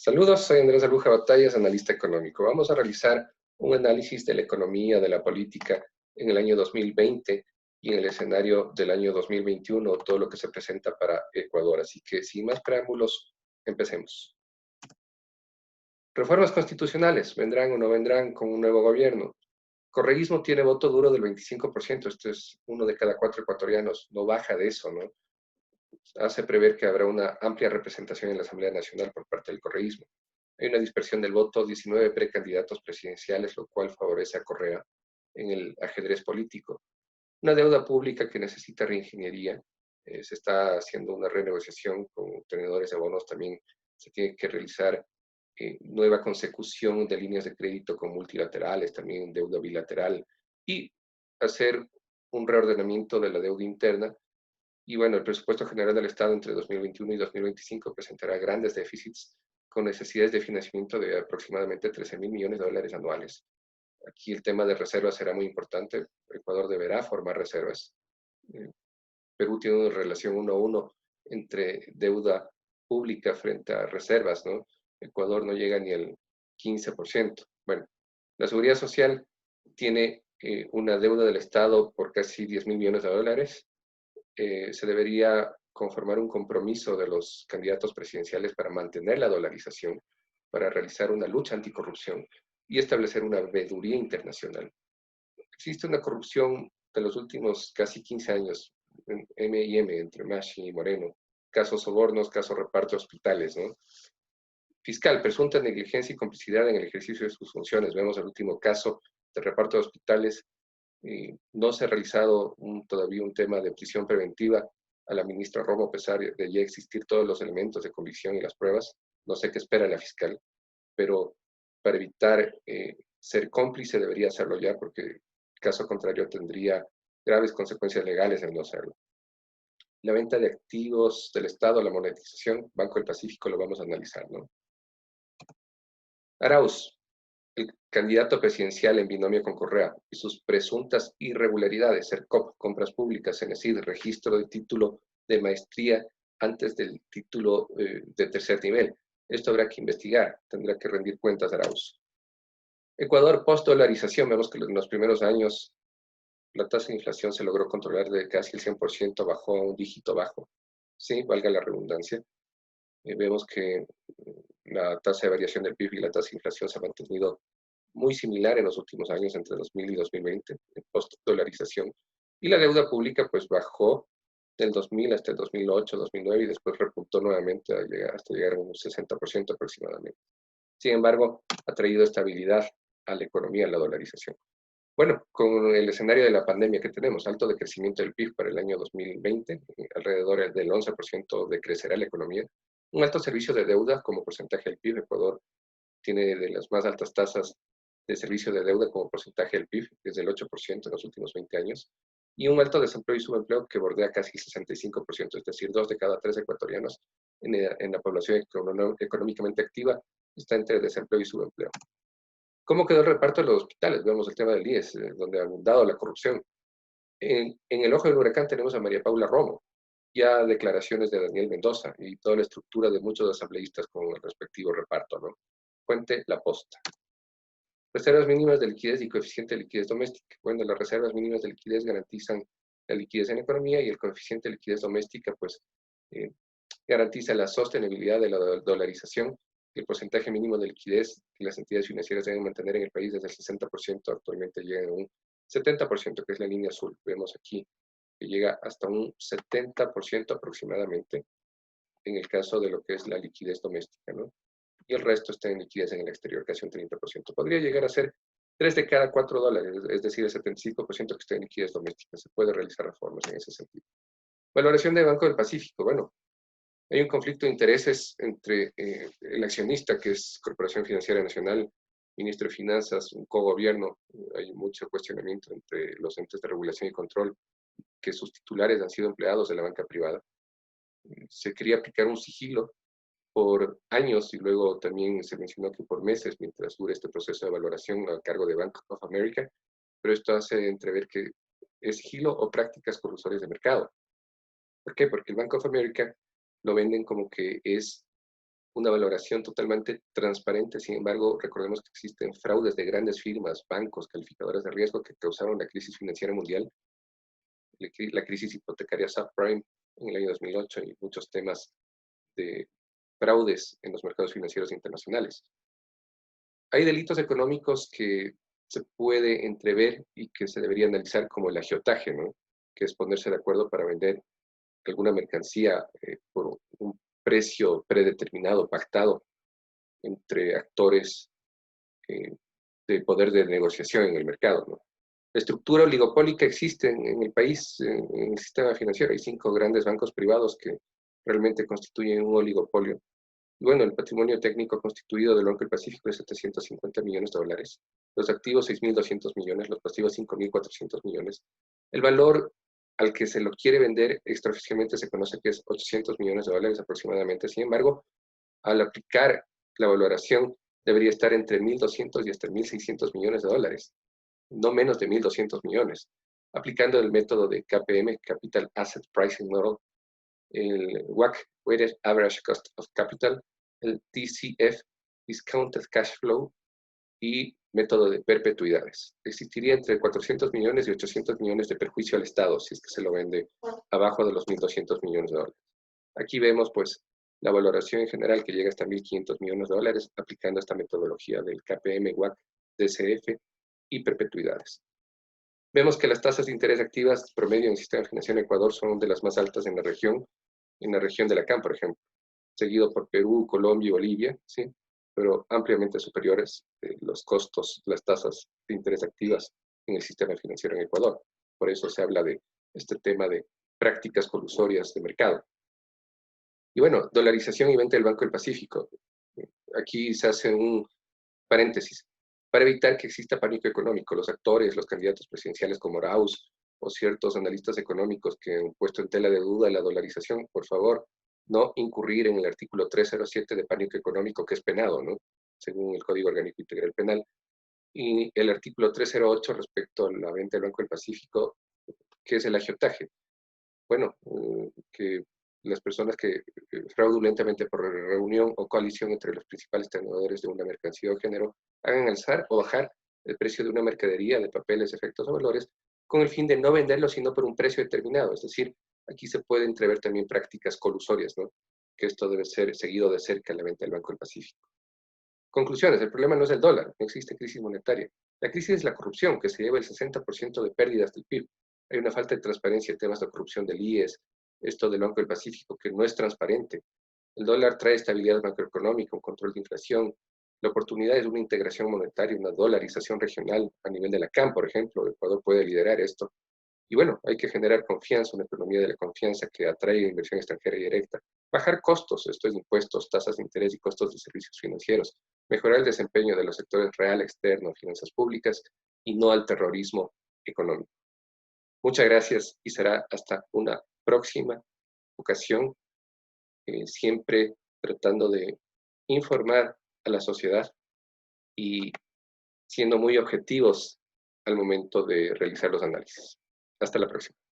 Saludos, soy Andrés Aluja Batallas, analista económico. Vamos a realizar un análisis de la economía, de la política en el año 2020 y en el escenario del año 2021, todo lo que se presenta para Ecuador. Así que, sin más preámbulos, empecemos. Reformas constitucionales, ¿vendrán o no vendrán con un nuevo gobierno? Correísmo tiene voto duro del 25%, esto es uno de cada 4 ecuatorianos, no baja de eso, ¿no? Hace prever que habrá una amplia representación en la Asamblea Nacional por parte del correísmo. Hay una dispersión del voto, 19 precandidatos presidenciales, lo cual favorece a Correa en el ajedrez político. Una deuda pública que necesita reingeniería. Se está haciendo una renegociación con tenedores de bonos. También se tiene que realizar nueva consecución de líneas de crédito con multilaterales, también deuda bilateral, y hacer un reordenamiento de la deuda interna. Y bueno, el presupuesto general del Estado entre 2021 y 2025 presentará grandes déficits con necesidades de financiamiento de aproximadamente 13.000 millones de dólares anuales. Aquí el tema de reservas será muy importante. Ecuador deberá formar reservas. Perú tiene una relación 1-1 entre deuda pública frente a reservas, ¿no? Ecuador no llega ni al 15%. Bueno, la seguridad social tiene una deuda del Estado por casi 10.000 millones de dólares. Se debería conformar un compromiso de los candidatos presidenciales para mantener la dolarización, para realizar una lucha anticorrupción y establecer una veeduría internacional. Existe una corrupción de los últimos casi 15 años, en M&M, entre Mashi y Moreno, casos sobornos, casos reparto de hospitales, ¿no? Fiscal, presunta negligencia y complicidad en el ejercicio de sus funciones. Vemos el último caso de reparto de hospitales. No se ha realizado todavía un tema de prisión preventiva a la ministra Romo, a pesar de ya existir todos los elementos de convicción y las pruebas. No sé qué espera la fiscal, pero para evitar ser cómplice debería hacerlo ya, porque caso contrario tendría graves consecuencias legales en no hacerlo. La venta de activos del Estado, la monetización, Banco del Pacífico lo vamos a analizar, ¿no? Arauz, el candidato presidencial en binomio con Correa y sus presuntas irregularidades, CERCOP, compras públicas, CENESID, registro de título de maestría antes del título de tercer nivel. Esto habrá que investigar, tendrá que rendir cuentas Arauz. Ecuador, post-dolarización, vemos que en los primeros años la tasa de inflación se logró controlar de casi el 100%, bajó a un dígito bajo, sí, valga la redundancia. Vemos que la tasa de variación del PIB y la tasa de inflación se ha mantenido muy similar en los últimos años, entre 2000 y 2020, post-dolarización. Y la deuda pública pues bajó del 2000 hasta el 2008, 2009 y después repuntó nuevamente hasta llegar a un 60% aproximadamente. Sin embargo, ha traído estabilidad a la economía, la dolarización. Bueno, con el escenario de la pandemia que tenemos, alto decrecimiento del PIB para el año 2020, alrededor del 11% decrecerá la economía, un alto servicio de deuda como porcentaje del PIB. Ecuador tiene de las más altas tasas de servicio de deuda como porcentaje del PIB, desde el 8% en los últimos 20 años, y un alto desempleo y subempleo que bordea casi el 65%, es decir, 2 de cada 3 ecuatorianos en la población económicamente activa está entre desempleo y subempleo. ¿Cómo quedó el reparto de los hospitales? Vemos el tema del IES, donde ha abundado la corrupción. En el ojo del huracán tenemos a María Paula Romo, ya declaraciones de Daniel Mendoza y toda la estructura de muchos asambleístas con el respectivo reparto, ¿no? Fuente La Posta. Reservas mínimas de liquidez y coeficiente de liquidez doméstica. Bueno, las reservas mínimas de liquidez garantizan la liquidez en la economía y el coeficiente de liquidez doméstica, pues, garantiza la sostenibilidad de la dolarización. El porcentaje mínimo de liquidez que las entidades financieras deben mantener en el país desde el 60%, actualmente llega a un 70%, que es la línea azul. Vemos aquí que llega hasta un 70% aproximadamente en el caso de lo que es la liquidez doméstica, ¿no? Y el resto está en liquidez en el exterior, casi un 30%. Podría llegar a ser 3 de cada 4 dólares, es decir, el 75% que está en liquidez doméstica. Se puede realizar reformas en ese sentido. Valoración de Banco del Pacífico. Bueno, hay un conflicto de intereses entre el accionista, que es Corporación Financiera Nacional, ministro de Finanzas, un cogobierno. Hay mucho cuestionamiento entre los entes de regulación y control, que sus titulares han sido empleados de la banca privada. Se quería aplicar un sigilo por años y luego también se mencionó que por meses mientras dure este proceso de valoración a cargo de Bank of America, pero esto hace entrever que es sigilo o prácticas corruptorias de mercado. ¿Por qué? Porque el Bank of America lo venden como que es una valoración totalmente transparente. Sin embargo, recordemos que existen fraudes de grandes firmas, bancos, calificadoras de riesgo que causaron la crisis financiera mundial, la crisis hipotecaria subprime en el año 2008 y muchos temas de fraudes en los mercados financieros internacionales. Hay delitos económicos que se puede entrever y que se debería analizar como el agiotaje, ¿no? Que es ponerse de acuerdo para vender alguna mercancía por un precio predeterminado, pactado entre actores eh, de poder de negociación en el mercado, ¿no? La estructura oligopólica existe en el país, en el sistema financiero. Hay 5 grandes bancos privados que realmente constituyen un oligopolio. Y bueno, el patrimonio técnico constituido del Banco del Pacífico es 750 millones de dólares. Los activos 6.200 millones, los pasivos 5.400 millones. El valor al que se lo quiere vender extraoficialmente se conoce que es 800 millones de dólares aproximadamente. Sin embargo, al aplicar la valoración debería estar entre 1.200 y hasta 1.600 millones de dólares, no menos de 1.200 millones. Aplicando el método de KPM, Capital Asset Pricing Model, el WACC, Weighted Average Cost of Capital, el DCF, Discounted Cash Flow, y método de perpetuidades. Existiría entre 400 millones y 800 millones de perjuicio al Estado si es que se lo vende abajo de los 1.200 millones de dólares. Aquí vemos pues la valoración en general que llega hasta 1.500 millones de dólares aplicando esta metodología del KPM, WACC, DCF y perpetuidades. Vemos que las tasas de interés activas promedio en el sistema financiero en Ecuador son de las más altas en la región de la CAM, por ejemplo, seguido por Perú, Colombia y Bolivia, ¿sí? Pero ampliamente superiores los costos, las tasas de interés activas en el sistema financiero en Ecuador. Por eso se habla de este tema de prácticas colusorias de mercado. Y bueno, dolarización y venta del Banco del Pacífico. Aquí se hace un paréntesis. Para evitar que exista pánico económico, los actores, los candidatos presidenciales como Arauz o ciertos analistas económicos que han puesto en tela de duda la dolarización, por favor, no incurrir en el artículo 307 de pánico económico, que es penado, ¿no? Según el Código Orgánico Integral Penal. Y el artículo 308 respecto a la venta del Banco del Pacífico, que es el agiotaje. Bueno, que las personas que fraudulentamente por reunión o coalición entre los principales tenedores de una mercancía o género hagan alzar o bajar el precio de una mercadería de papeles, efectos o valores con el fin de no venderlo sino por un precio determinado. Es decir, aquí se puede entrever también prácticas colusorias, ¿no? Que esto debe ser seguido de cerca en la venta del Banco del Pacífico. Conclusiones, el problema no es el dólar, no existe crisis monetaria. La crisis es la corrupción, que se lleva el 60% de pérdidas del PIB. Hay una falta de transparencia en temas de corrupción del IES, esto del Banco del Pacífico, que no es transparente. El dólar trae estabilidad macroeconómica, un control de inflación. La oportunidad es de una integración monetaria, una dolarización regional a nivel de la CAM, por ejemplo. Ecuador puede liderar esto. Y bueno, hay que generar confianza, una economía de la confianza que atraiga inversión extranjera y directa. Bajar costos, esto es impuestos, tasas de interés y costos de servicios financieros. Mejorar el desempeño de los sectores real, externo, finanzas públicas y no al terrorismo económico. Muchas gracias y será hasta una próxima ocasión, siempre tratando de informar a la sociedad y siendo muy objetivos al momento de realizar los análisis. Hasta la próxima.